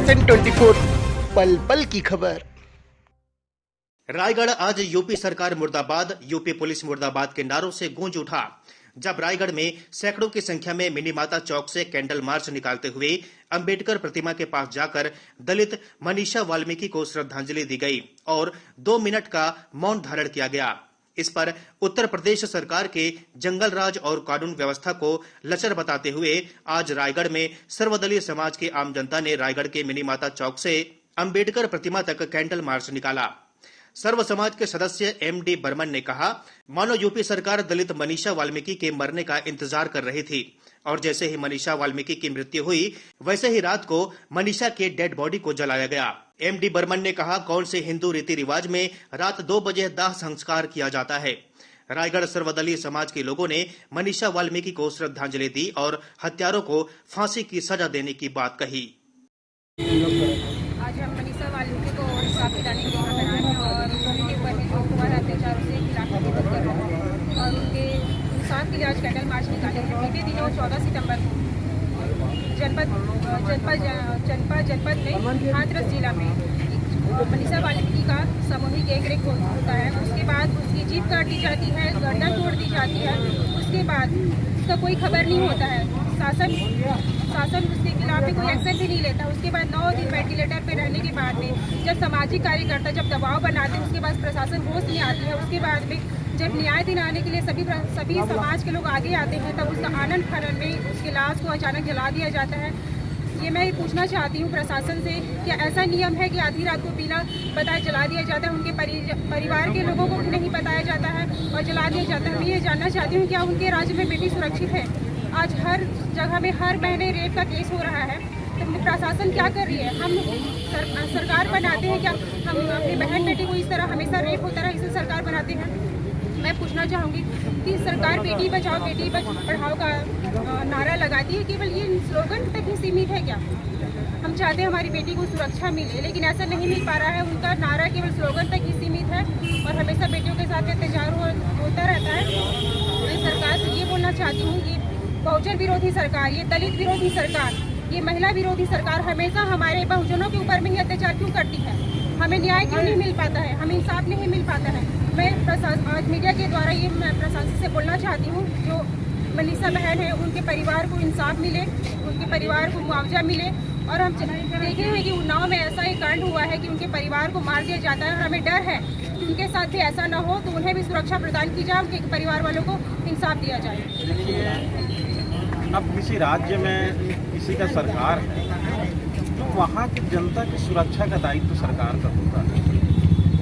SN24 पल पल की खबर। रायगढ़ आज यूपी सरकार मुर्दाबाद, यूपी पुलिस मुर्दाबाद के नारों से गूंज उठा। जब रायगढ़ में सैकड़ों की संख्या में मिनी माता चौक से कैंडल मार्च निकालते हुए अंबेडकर प्रतिमा के पास जाकर दलित मनीषा वाल्मीकि को श्रद्धांजलि दी गई और 2 मिनट का मौन धारण किया गया। इस पर उत्तर प्रदेश सरकार के जंगल राज और कानून व्यवस्था को लचर बताते हुए आज रायगढ़ में सर्वदलीय समाज की आम जनता ने रायगढ़ के मिनी माता चौक से अंबेडकर प्रतिमा तक कैंडल मार्च निकाला। सर्व समाज के सदस्य MD बर्मन ने कहा, मानो यूपी सरकार दलित मनीषा वाल्मीकि के मरने का इंतजार कर रही थी और जैसे ही मनीषा वाल्मीकि की मृत्यु हुई वैसे ही रात को मनीषा के डेड बॉडी को जलाया गया। MD बर्मन ने कहा, कौन से हिंदू रीति रिवाज में रात 2 बजे दाह संस्कार किया जाता है। रायगढ़ सर्वदलीय समाज के लोगों ने मनीषा वाल्मीकि को श्रद्धांजलि दी और हत्यारों को फांसी की सजा देने की बात कही। आज हम मनीषा वाल्मीकि को इंसाफ दिलाने के लिए यहाँ पर आए हैं और उनके ऊपर जो हुआ है अत्याचार से खिलाफ निवेदन कर रहे हैं और उनके इंसाफ के लिए आज कैंडल मार्च निकाले हैं। बीते दिनों 14 सितंबर को जनपद में हाथरस जिला में मनीषा वाल्मीकि का सामूहिक एक होता है। उसके बाद उसकी जीभ काट दी जाती है, गर्दन तोड़ दी जाती है। उसके बाद उसका कोई खबर नहीं होता है। शासन उसके खिलाफ कोई एक्शन भी नहीं लेता। उसके बाद 9 दिन वेंटिलेटर पे रहने के बाद में जब सामाजिक कार्यकर्ता जब दबाव बनाते हैं उसके बाद प्रशासन होश नहीं आती है। उसके बाद में जब न्याय दिलाने के लिए सभी समाज के लोग आगे आते हैं तब उसका आनंद फानन में उसके लाश को अचानक जला दिया जाता है। ये मैं पूछना चाहती हूँ प्रशासन से, क्या ऐसा नियम है कि आधी रात को बिना बताए जला दिया जाता है? उनके परिवार के लोगों को नहीं बताया जाता है और जला दिया जाता है। मैं ये जानना चाहती हूँ क्या उनके राज्य में बेटी सुरक्षित है? आज हर जगह में हर महीने रेप का केस हो रहा है, तो प्रशासन क्या कर रही है? हम सरकार बनाते हैं क्या? हम अपनी बहन बेटी को इस तरह हमेशा रेप होता रहा इसे सरकार बनाते हैं? मैं पूछना चाहूँगी कि सरकार बेटी बचाओ बेटी पढ़ाओ का नारा लगाती है, केवल ये स्लोगन तक ही सीमित है क्या? हम चाहते हैं हमारी बेटी को सुरक्षा मिले, लेकिन ऐसा नहीं मिल पा रहा है। उनका नारा केवल स्लोगन तक ही सीमित है और हमेशा बेटियों के साथ अत्याचार होता रहता है। मैं सरकार से ये बोलना चाहती हूँ, ये बहुजन विरोधी सरकार, ये दलित विरोधी सरकार, ये महिला विरोधी सरकार हमेशा हमारे बहुजनों के ऊपर में ही अत्याचार क्यों करती है? हमें न्याय क्यों नहीं मिल पाता है? हमें इंसाफ नहीं मिल पाता है? मैं आज मीडिया के द्वारा ये मैं प्रशासन से बोलना चाहती हूँ, जो मनीषा बहन है उनके परिवार को इंसाफ मिले, उनके परिवार को मुआवजा मिले। और हम देखे हैं कि उन्नाव में ऐसा एक कांड हुआ है कि उनके परिवार को मार दिया जाता है और हमें डर है कि उनके साथ भी ऐसा न हो, तो उन्हें भी सुरक्षा प्रदान की जाए, उनके परिवार वालों को इंसाफ दिया जाए। अब किसी राज्य में किसी का सरकार है तो वहाँ की जनता की सुरक्षा का दायित्व तो सरकार का होता है।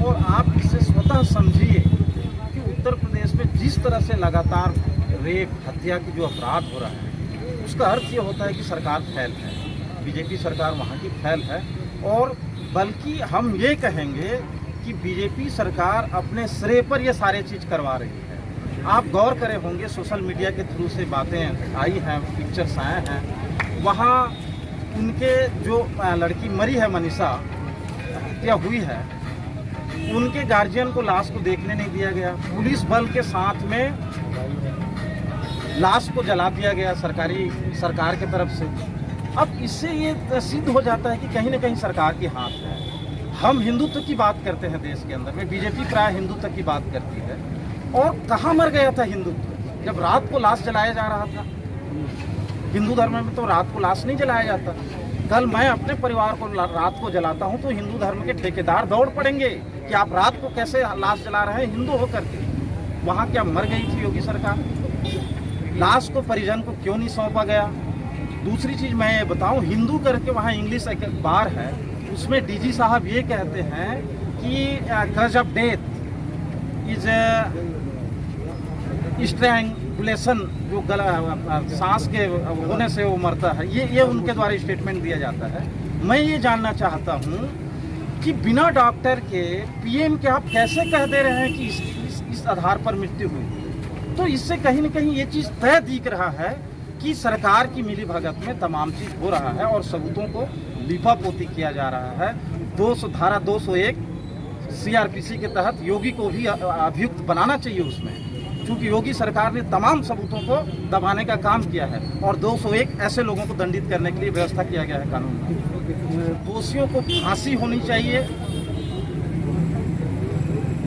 और आप इसे स्वतः समझिए कि उत्तर प्रदेश में जिस तरह से लगातार रेप हत्या की जो अपराध हो रहा है उसका अर्थ ये होता है कि सरकार फेल है, बीजेपी सरकार वहाँ की फेल है। और बल्कि हम ये कहेंगे कि बीजेपी सरकार अपने श्रेय पर ये सारे चीज़ करवा रही है। आप गौर करे होंगे सोशल मीडिया के थ्रू से बातें आई हैं, पिक्चर्स आए हैं, वहाँ उनके जो लड़की मरी है मनीषा, हत्या हुई है, उनके गार्जियन को लाश को देखने नहीं दिया गया। पुलिस बल के साथ में लाश को जला दिया गया सरकार की तरफ से। अब इससे ये सिद्ध हो जाता है कि कहीं ना कहीं सरकार के हाथ है। हम हिंदुत्व की बात करते हैं देश के अंदर में, बीजेपी प्राय हिंदुत्व की बात करती है। और कहाँ मर गया था हिंदुत्व जब रात को लाश जलाया जा रहा था? हिंदू धर्म में तो रात को लाश नहीं जलाया जाता। कल मैं अपने परिवार को रात को जलाता हूँ तो हिंदू धर्म के ठेकेदार दौड़ पड़ेंगे कि आप रात को कैसे लाश जला रहे हैं हिंदू होकर के। वहाँ क्या मर गई थी योगी सरकार? लाश को परिजन को क्यों नहीं सौंपा गया? दूसरी चीज़ मैं ये बताऊँ, हिंदू करके वहाँ इंग्लिश अखबार है, उसमें DG साहब ये कहते हैं कि कज ऑफ डेथ इज स्ट्रैंगुलेशन, जो सांस के होने से वो मरता है। ये उनके द्वारा स्टेटमेंट दिया जाता है। मैं ये जानना चाहता हूँ कि बिना डॉक्टर के PM के आप कैसे कह दे रहे हैं कि इस आधार पर मृत्यु हुई? तो इससे कहीं ना कहीं ये चीज़ तय दिख रहा है कि सरकार की मिलीभगत में तमाम चीज़ हो रहा है और सबूतों को लिपापोती किया जा रहा है। धारा 201 CRPC के तहत योगी को भी अभियुक्त बनाना चाहिए उसमें। चूंकि योगी सरकार ने तमाम सबूतों को दबाने का काम किया है और 201 ऐसे लोगों को दंडित करने के लिए व्यवस्था किया गया है कानून में। दोषियों को फांसी होनी चाहिए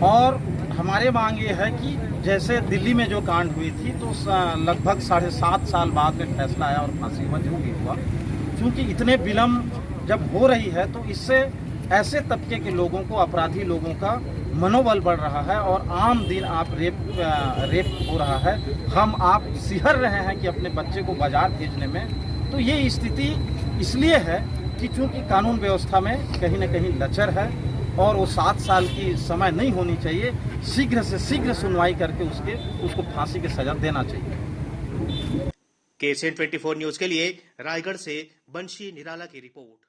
और हमारे मांग ये है कि जैसे दिल्ली में जो कांड हुई थी तो लगभग 7.5 साल बाद में फैसला आया और फांसी हुआ जो भी हुआ। चूँकि इतने विलम्ब जब हो रही है तो इससे ऐसे तबके के लोगों को, अपराधी लोगों का मनोबल बढ़ रहा है और आम दिन आप रेप हो रहा है। हम आप सिहर रहे हैं कि अपने बच्चे को बाजार भेजने में। तो ये स्थिति इसलिए है कि चूँकि कानून व्यवस्था में कहीं न कहीं लचर है और वो 7 साल की समय नहीं होनी चाहिए। शीघ्र से शीघ्र सुनवाई करके उसको फांसी की सजा देना चाहिए। KCN 24 न्यूज के लिए रायगढ़ से बंशी निराला की रिपोर्ट।